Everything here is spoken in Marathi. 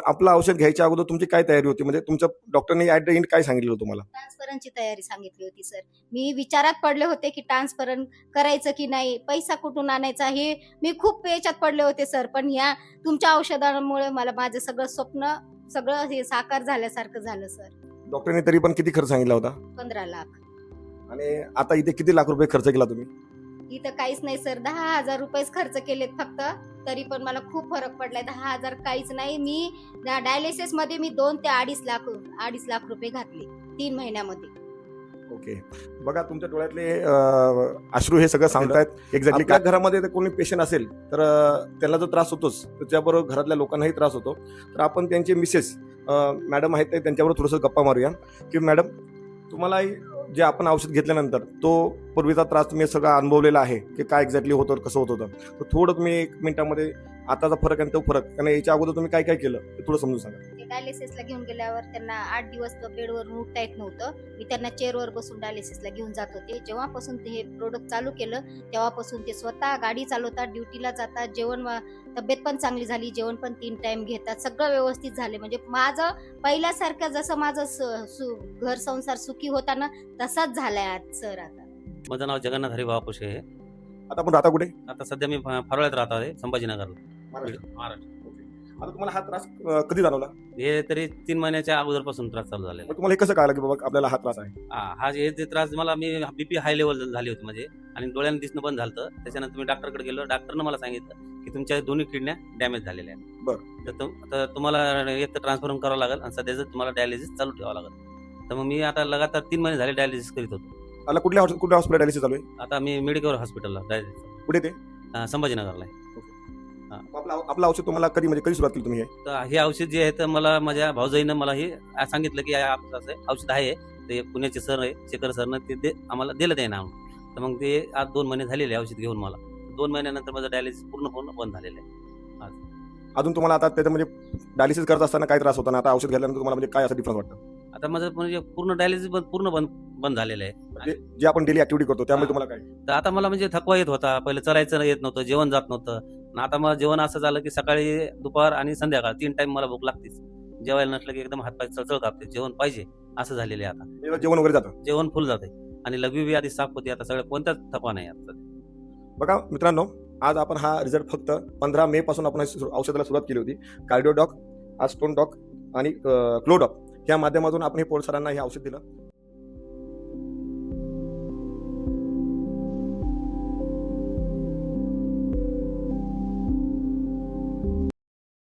आपलं औषध घ्यायच्या अगोदर तुमची काय तयारी होती? म्हणजे तुमच्या डॉक्टरनी ॲट द एंड काय सांगितलं होतं तुम्हाला? ट्रान्सफरन्सची तयारी सांगितली होती सर. मी विचारात पडले होते, की ट्रान्सफरन करायचं की नाही? पैसा कुठून आणायचा? हे मी खूप याच्यात पडले होते सर. पण या तुमच्या औषधांमुळे मला माझं सगळं स्वप्न सगळं हे साकार झाल्यासारखं झालं सर. डॉक्टरने तरी पण किती खर्च सांगितला होता? 15 लाख. आणि आता इथे किती लाख रुपये खर्च केला तुम्ही? इथं काहीच नाही सर. 10,000 रुपयेच खर्च केलेत फक्त. तरी पण मला खूप फरक पडलाय. 10,000 काहीच नाही. मी डायलिसिसमध्ये मी 2 ते 2.5 लाख रुपये घातले 3 महिन्यामध्ये. ओके. बघा तुमच्या डोळ्यातले अश्रू हे सगळं सांगतायत एक्झॅक्टली. काय घरामध्ये जर कोणी पेशंट असेल तर त्यांना जो त्रास होतोच त्याच्याबरोबर घरातल्या लोकांनाही त्रास होतो. तर आपण त्यांचे मिसेस मॅडम आहेत ते त्यांच्याबरोबर थोडंसं गप्पा मारूया की मॅडम तुम्हाला जे आपण औषध घेतल्यानंतर तो पूर्वीचा त्रास तुम्ही सगळा अनुभवलेला आहे की काय एक्झॅक्टली होतं कसं होत होतं. तर थोडं तुम्ही 1 मिनिटामध्ये आताचा फरक आणि तो फरक आणि याच्या अगोदर तुम्ही काय काय केलं ते थोडं समजून सांगा. ते डायलिसिसला घेऊन गेल्यावर त्यांना 8 दिवस बेडवरून उठता येत नव्हतं. मी त्यांना चेअरवर बसून डायलिसिसला घेऊन जात होते. जेव्हापासून ते हे प्रोडक्ट चालू केलं तेव्हापासून ते स्वतः गाडी चालवतात, ड्युटीला जातात, तब्येत पण चांगली झाली, जेवण पण 3 टाइम घेतात, सगळं व्यवस्थित झाले. म्हणजे माझं पहिल्यासारखं जसं माझं घर संसार सुखी होता ना तसाच झालाय आज सर आता. माझं नाव जगन्नाथ हरिभाऊ पुशे आहे. आता आपण राहता कुठे? आता सध्या मी फरोळ्यात राहतो आहे, संभाजीनगरला, महाराष्ट्र. महाराष्ट्र. आता तुम्हाला हा त्रास कधी जाणवला? हे तरी 3 महिन्याच्या अगोदरपासून त्रास चालू झालेला मग तुम्हाला हे कसं कळलं की बाबा आपल्याला हा त्रास आहे? हा जे ते त्रास मला मी बीपी हाय लेवल झाली होती म्हणजे, आणि डोळ्यानं दिसणं बंद झालं. त्याच्यानंतर मी डॉक्टरकडे गेलो. डॉक्टरनं मला सांगितलं की तुमच्या दोन्ही किडन्या डॅमेज झालेल्या आहेत. बरं. तर तुम्हाला एक तर ट्रान्सफर करावं लागेल आणि सध्याचं तुम्हाला डायलिसिस चालू ठेवावं लागेल. तर मग मी आता लगातार 3 महिने झाले डायलिसिस करीत होतो. आता कुठल्या हॉस्पिटल डायलिसिस चालू आहे? आता मी मेडिकल हॉस्पिटलला डायलिसिस कुठे ते? संभाजीनगरला आहे. आपलं औषध तुम्हाला कधी सुरुवात केली तुम्ही हे? तर हे औषध जे आहे तर मला माझ्या भाऊजाईनं मला हे सांगितलं की असं औषध आहे. ते पुण्याचे सर आहे, शेखर सरनं ते आम्हाला दिलं ते नाव. तर मग ते आज 2 महिने झालेले औषध घेऊन मला. 2 महिन्यानंतर माझं डायलिसिस पूर्ण बंद झालेलं आहे. अजून तुम्हाला आता त्याच्यामध्ये डायलिसिस करत असताना काय त्रास होता ना आता औषध घेतल्यानंतर तुम्हाला म्हणजे काय असं डिफरन्स वाटतं? आता माझं म्हणजे पूर्ण डायलिसिस बंद झालेलं आहे. म्हणजे जे आपण डेली ऍक्टिव्हिटी करतो त्यामुळे तुम्हाला काय? तर आता मला म्हणजे थकवा येत होता. पहिले चरायचं येत नव्हतं, जेवण जात नव्हतं. आणि आता मला जेवण असं झालं की सकाळी, दुपार आणि संध्याकाळ 3 टाइम मला भूक लागतेच. जेवायला नसलं की एकदम हातपाय चळचळ कापते. जेवण पाहिजे असं झालेलं आहे आता. जेव्हा जेवण वगैरे जातं? जेवण फुल जाते आणि लघवी बी आधी साफ होती. आता सगळं कोणताच थकवा नाही आता. बघा मित्रांनो, आज आपण हा रिझल्ट फक्त 15 मे पासून आपण औषधाला सुरुवात केली होती. कार्डिओडॉक, आस्टोन डॉक आणि क्लोडॉक या माध्यमातून आपण हे पोट सरांना हे औषध दिलं.